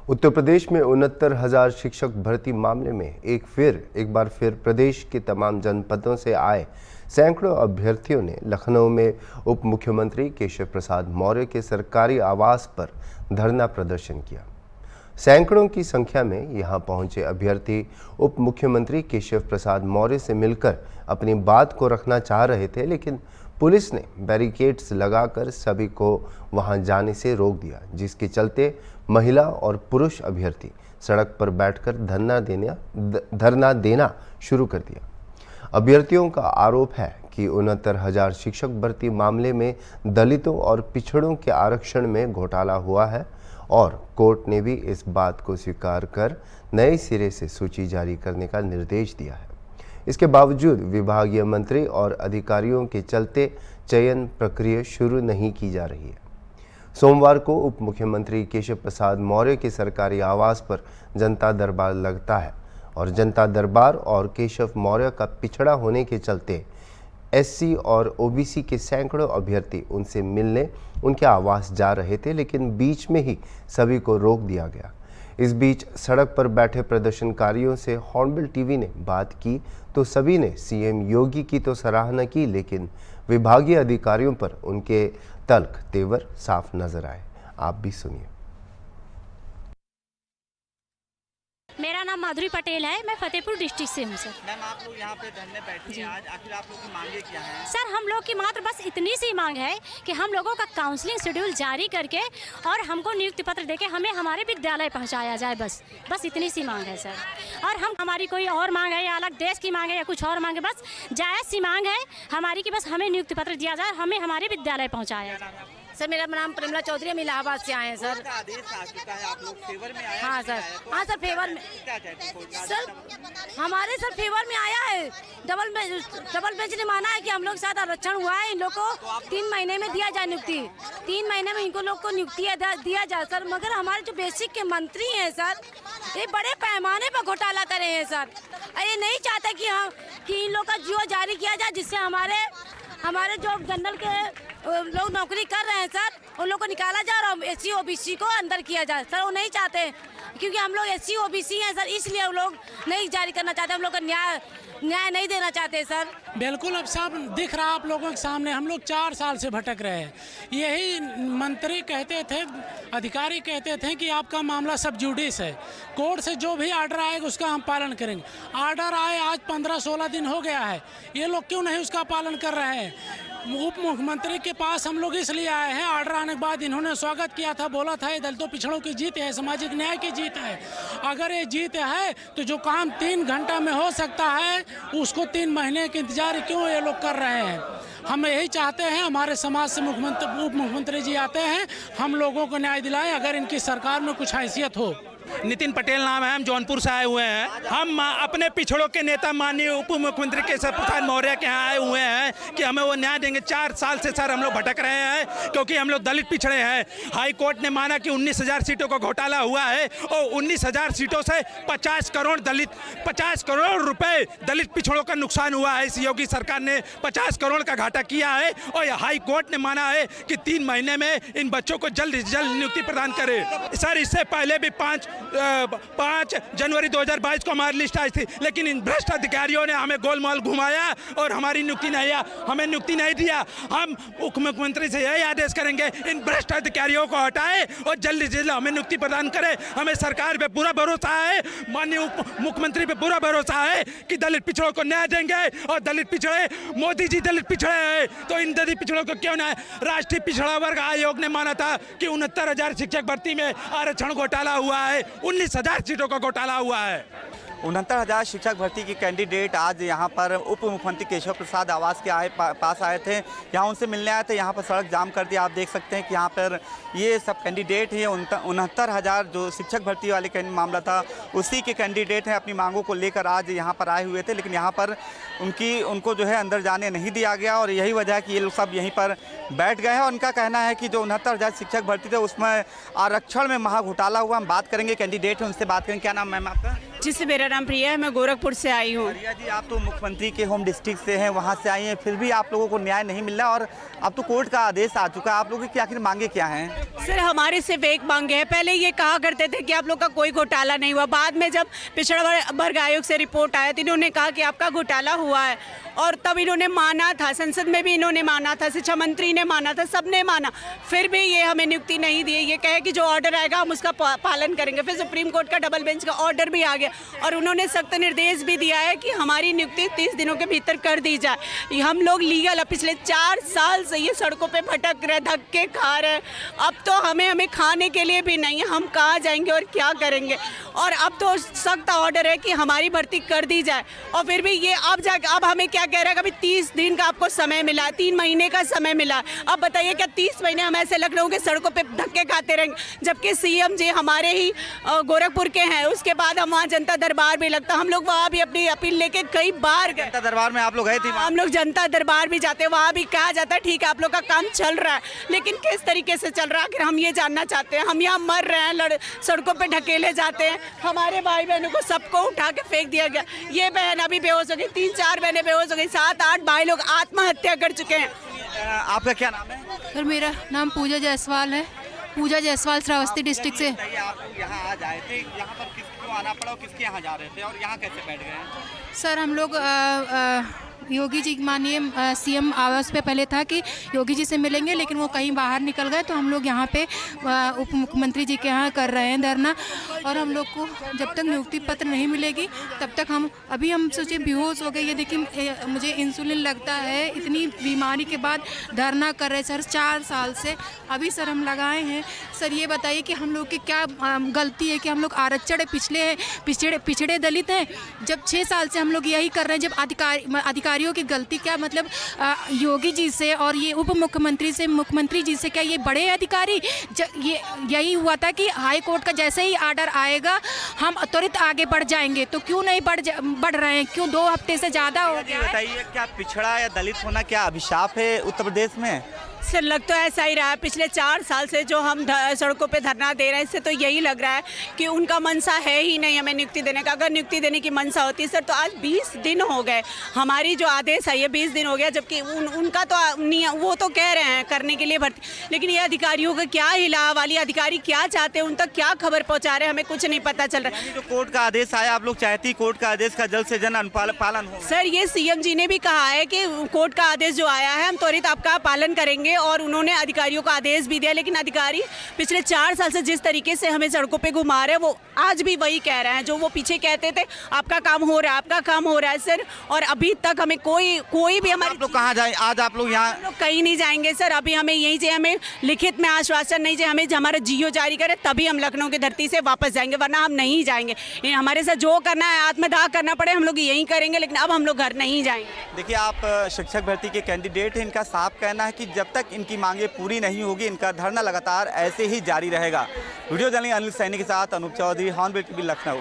उत्तर प्रदेश में 69,000 शिक्षक भर्ती मामले में एक बार फिर प्रदेश के तमाम जनपदों से आए सैकड़ों अभ्यर्थियों ने लखनऊ में उप मुख्यमंत्री केशव प्रसाद मौर्य के सरकारी आवास पर धरना प्रदर्शन किया। सैकड़ों की संख्या में यहां पहुंचे अभ्यर्थी उप मुख्यमंत्री केशव प्रसाद मौर्य से मिलकर अपनी बात को रखना चाह रहे थे, लेकिन पुलिस ने बैरिकेड्स लगाकर सभी को वहां जाने से रोक दिया, जिसके चलते महिला और पुरुष अभ्यर्थी सड़क पर बैठकर धरना देना शुरू कर दिया। अभ्यर्थियों का आरोप है कि 69,000 शिक्षक भर्ती मामले में दलितों और पिछड़ों के आरक्षण में घोटाला हुआ है और कोर्ट ने भी इस बात को स्वीकार कर नए सिरे से सूची जारी करने का निर्देश दिया है। इसके बावजूद विभागीय मंत्री और अधिकारियों के चलते चयन प्रक्रिया शुरू नहीं की जा रही है। सोमवार को उप मुख्यमंत्री केशव प्रसाद मौर्य के सरकारी आवास पर जनता दरबार लगता है और जनता दरबार और केशव मौर्य का पिछड़ा होने के चलते एससी और ओबीसी के सैकड़ों अभ्यर्थी उनसे मिलने उनके आवास जा रहे थे, लेकिन बीच में ही सभी को रोक दिया गया। इस बीच सड़क पर बैठे प्रदर्शनकारियों से हॉर्नबिल टीवी ने बात की तो सभी ने सीएम योगी की तो सराहना की, लेकिन विभागीय अधिकारियों पर उनके तल्ख तेवर साफ नजर आए। आप भी सुनिए। मेरा नाम माधुरी पटेल है, मैं फतेहपुर डिस्ट्रिक्ट से हूँ सर। मैम, आप लोग यहाँ पे धरने बैठे हैं आज, आखिर आप लोग की मांगे क्या हैं? सर, हम लोग की मात्र बस इतनी सी मांग है कि हम लोगों का काउंसलिंग शेड्यूल जारी करके और हमको नियुक्ति पत्र देके हमें हमारे विद्यालय पहुँचाया जाए, बस इतनी सी मांग है सर। और हम हमारी कोई और मांग है या अलग देश की मांग है या कुछ और मांग है, बस जायज़ सी मांग है हमारी कि बस हमें नियुक्ति पत्र दिया जाए, हमें हमारे विद्यालय पहुँचाया जाए। सर, मेरा नाम प्रेमला चौधरी, हम इलाहाबाद से आए हैं सर। आदेश आ चुका है, आप लोग फेवर में आए? हाँ सर, हाँ सर, फेवर में। क्या कहते हैं सर, हमारे सर फेवर में आया है। डबल बेंच ने माना है कि हम लोग के साथ आरक्षण हुआ है, इन लोग को 3 महीने में दिया जाए नियुक्ति, 3 महीने में इनको लोग को नियुक्ति दिया जाए सर। मगर हमारे जो बेसिक के मंत्री हैं सर, ये बड़े पैमाने पर घोटाला करे हैं सर। ये नहीं चाहते कि इन लोग का जियो जारी किया जाए, जिससे हमारे जो जनरल के लोग नौकरी कर रहे हैं सर, उन लोग को निकाला जाए और एससी ओबीसी को अंदर किया जाए सर। वो नहीं चाहते, क्योंकि हम लोग एससी ओबीसी हैं सर, इसलिए वो लोग नहीं जारी करना चाहते, हम लोग का न्याय नहीं देना चाहते सर। बिल्कुल, अब सब दिख रहा आप लोगों के सामने, हम लोग 4 साल से भटक रहे हैं। यही मंत्री कहते थे, अधिकारी कहते थे कि आपका मामला सब जुडिस है, कोर्ट से जो भी आर्डर आएगा उसका हम पालन करेंगे। आर्डर आए आज 15-16 दिन हो गया है, ये लोग क्यों नहीं उसका पालन कर रहे हैं? उप मुख्यमंत्री के पास हम लोग इसलिए आए हैं, आर्डर आने के बाद इन्होंने स्वागत किया था, बोला था ये दलितों पिछड़ों की जीत है, सामाजिक न्याय की जीत है। अगर ये जीत है तो जो काम 3 घंटा में हो सकता है उसको 3 महीने के इंतजार क्यों ये लोग कर रहे हैं? हम यही चाहते हैं हमारे समाज से उप मुख्यमंत्री जी आते हैं, हम लोगों को न्याय दिलाएं, अगर इनकी सरकार में कुछ हैसियत हो। नितिन पटेल नाम है, हम जौनपुर से आए हुए हैं। हम अपने पिछड़ों के नेता माननीय उप मुख्यमंत्री केशव प्रसाद मौर्य के यहाँ आए हुए हैं कि हमें वो न्याय देंगे। 4 साल से सर हम लोग भटक रहे हैं, क्योंकि हम लोग दलित पिछड़े हैं। हाई कोर्ट ने माना कि 19,000 सीटों का घोटाला हुआ है और 19,000 सीटों से 50 करोड़ रुपए दलित पिछड़ों का नुकसान हुआ है। इस योगी सरकार ने 50 करोड़ का घाटा किया है और हाई कोर्ट ने माना है कि 3 महीने में इन बच्चों को जल्द से जल्द नियुक्ति प्रदान करे। सर, इससे पहले भी 5 जनवरी 2022 को हमारी लिस्ट आई थी, लेकिन इन भ्रष्ट अधिकारियों ने हमें गोलमाल घुमाया और हमारी नियुक्ति हमें नियुक्ति नहीं दिया। हम उप मुख्यमंत्री से यही आदेश करेंगे, इन भ्रष्ट अधिकारियों को हटाए और जल्दी से जल्द हमें नियुक्ति प्रदान करें। हमें सरकार पे पूरा भरोसा है, माननीय उप मुख्यमंत्री पे पूरा भरोसा है कि दलित पिछड़ों को न्याय देंगे। और दलित पिछड़े, मोदी जी दलित पिछड़े हैं तो इन दलित पिछड़ों को क्यों न्याय? राष्ट्रीय पिछड़ा वर्ग आयोग ने माना था कि 69,000 शिक्षक भर्ती में आरक्षण घोटाला हुआ है, 19,000 सीटों का घोटाला हुआ है। 69,000 शिक्षक भर्ती के कैंडिडेट आज यहाँ पर उप मुख्यमंत्री केशव प्रसाद आवास के पास आए थे, यहाँ उनसे मिलने आए थे। यहाँ पर सड़क जाम कर दिया। आप देख सकते हैं कि यहाँ पर ये सब कैंडिडेट हैं। 69,000 जो शिक्षक भर्ती वाले मामला था उसी के कैंडिडेट हैं, अपनी मांगों को लेकर आज यहाँ पर आए हुए थे, लेकिन यहाँ पर उनको जो है अंदर जाने नहीं दिया गया और यही वजह है कि ये लोग सब यहीं पर बैठ गए हैं। और उनका कहना है कि जो 69,000 शिक्षक भर्ती थे उसमें आरक्षण में महा घोटाला हुआ। हम बात करेंगे, कैंडिडेट हैं, उनसे बात करेंगे। क्या नाम मैम आपका? जिससे मेरा नाम प्रिया है, मैं गोरखपुर से आई हूँ। प्रिया जी, आप तो मुख्यमंत्री के होम डिस्ट्रिक्ट से हैं, वहाँ से आई हैं, फिर भी आप लोगों को न्याय नहीं मिल रहा और अब तो कोर्ट का आदेश आ चुका है। आप लोगों की आखिर मांगे क्या हैं? सर हमारे सिर्फ एक मांगे है। पहले ये कहा करते थे कि आप लोग का कोई घोटाला नहीं हुआ, बाद में जब पिछड़ा वर्ग आयोग से रिपोर्ट आया तो इन्होंने कहा कि आपका घोटाला हुआ है और तब इन्होंने माना था, संसद में भी इन्होंने माना था, शिक्षा मंत्री ने माना था, सबने माना, फिर भी ये हमें नियुक्ति नहीं दी। ये कहे कि जो ऑर्डर आएगा हम उसका पालन करेंगे। फिर सुप्रीम कोर्ट का डबल बेंच का ऑर्डर भी आ गया और उन्होंने सख्त निर्देश भी दिया है कि हमारी नियुक्ति 30 दिनों के भीतर कर दी जाए। हम लोग लीगल पिछले 4 साल से ये सड़कों पे भटक रहे, धक्के खा रहे हैं। अब तो हमें खाने के लिए भी नहीं है, हम कहाँ जाएंगे और क्या करेंगे। और अब तो सख्त ऑर्डर है कि हमारी भर्ती कर दी जाए और फिर भी ये अब हमें क्या कह रहा है, कभी 30 दिन का आपको समय मिला, 3 महीने का समय मिला। अब बताइए क्या 30 महीने हम ऐसे लखनऊ के सड़कों पे धक्के खाते रहेंगे, जबकि सीएम जी हमारे ही गोरखपुर के हैं। उसके बाद हम वहाँ जनता दरबार भी लगता, हम लोग वहाँ भी अपनी अपील लेके कई बार गए। जनता दरबार में आप लोग गए थे? हम लोग जनता दरबार भी जाते हैं, वहाँ भी कहा जाता है ठीक है आप लोग का काम चल रहा है, लेकिन किस तरीके से चल रहा है आखिर हम ये जानना चाहते हैं। हम यहाँ मर रहे हैं, सड़कों पे ढकेले जाते हैं, हमारे भाई बहनों को सबको उठा के फेंक दिया गया। ये बहन अभी बेहोश हो गई, 3-4 बहनें बेहोश हो गई, 7-8 भाई लोग आत्महत्या कर चुके हैं। आपका क्या नाम है? सर मेरा नाम पूजा जायसवाल है, पूजा जायसवाल श्रावस्ती डिस्ट्रिक्ट से। आप यहाँ आ जाए थे, यहाँ पर किसको आना पड़ा और किसके यहाँ जा रहे थे और यहाँ कैसे बैठ गए? सर हम लोग योगी जी माननीय सीएम आवास पे पहले था कि योगी जी से मिलेंगे, लेकिन वो कहीं बाहर निकल गए तो हम लोग यहाँ पे उप मुख्यमंत्री जी के यहाँ कर रहे हैं धरना। और हम लोग को जब तक नियुक्ति पत्र नहीं मिलेगी तब तक हम सोचे बेहोश हो गए। ये देखिए मुझे इंसुलिन लगता है, इतनी बीमारी के बाद धरना कर रहे सर 4 साल से। अभी सर हम लगाए हैं। सर ये बताइए कि हम लोग की क्या गलती है कि हम लोग आरक्षण पिछड़े दलित हैं। जब 6 साल से हम लोग यही कर रहे हैं, जब अधिकारियों की गलती क्या मतलब योगी जी से और ये उप मुख्यमंत्री से मुख्यमंत्री जी से क्या ये बड़े अधिकारी ये यही हुआ था कि हाई कोर्ट का जैसे ही आर्डर आएगा हम त्वरित आगे बढ़ जाएंगे, तो क्यों नहीं बढ़ रहे हैं? क्यों 2 हफ्ते से ज़्यादा हो गया? बताइए क्या पिछड़ा या दलित होना क्या अभिशाप है उत्तर प्रदेश में? सर लग तो ऐसा ही रहा है, पिछले 4 साल से जो हम सड़कों पे धरना दे रहे हैं, इससे तो यही लग रहा है कि उनका मनसा है ही नहीं हमें नियुक्ति देने का। अगर नियुक्ति देने की मनसा होती सर तो आज 20 दिन हो गए, हमारी जो आदेश है ये 20 दिन हो गया, जबकि उनका तो वो तो कह रहे हैं करने के लिए भर्ती, लेकिन ये अधिकारियों का क्या हिला वाली अधिकारी क्या चाहते हैं, उन तक क्या खबर पहुँचा रहे हैं, हमें कुछ नहीं पता चल रहा है। जो कोर्ट का आदेश आया, आप लोग चाहती कोर्ट का आदेश का जल्द से जल्द पालन हो? सर ये सीएम जी ने भी कहा है कि कोर्ट का आदेश जो आया है हम त्वरित आपका पालन करेंगे और उन्होंने अधिकारियों को आदेश भी दिया, लेकिन अधिकारी पिछले 4 साल से जिस तरीके से हमें सड़कों पे घुमा रहे हैं वो आज भी वही कह रहे हैं जो वो पीछे कहते थे आपका काम हो रहा है, आपका काम हो रहा है सर। और अभी तक हमें कोई भी हमारे लोग कहाँ जाए? आज आप लोग यहाँ? लोग कहीं नहीं जाएंगे सर, अभी हमें यहीं से हमें लिखित में आश्वासन नहीं चाहिए, हमें हमारा जियो जारी करे तभी हम लखनऊ की धरती से वापस जाएंगे, वरना हम नहीं जाएंगे। हमारे साथ जो करना है आत्मदाह करना पड़े हम लोग यहीं करेंगे, लेकिन अब हम लोग घर नहीं जाएंगे। देखिए आप शिक्षक भर्ती के कैंडिडेट हैं, इनका साफ कहना है कि जब तक इनकी मांगे पूरी नहीं होगी इनका धरना लगातार ऐसे ही जारी रहेगा। वीडियो जर्नलिस्ट अनिल सैनी के साथ अनूप चौधरी, हॉर्नबिल टीवी, लखनऊ।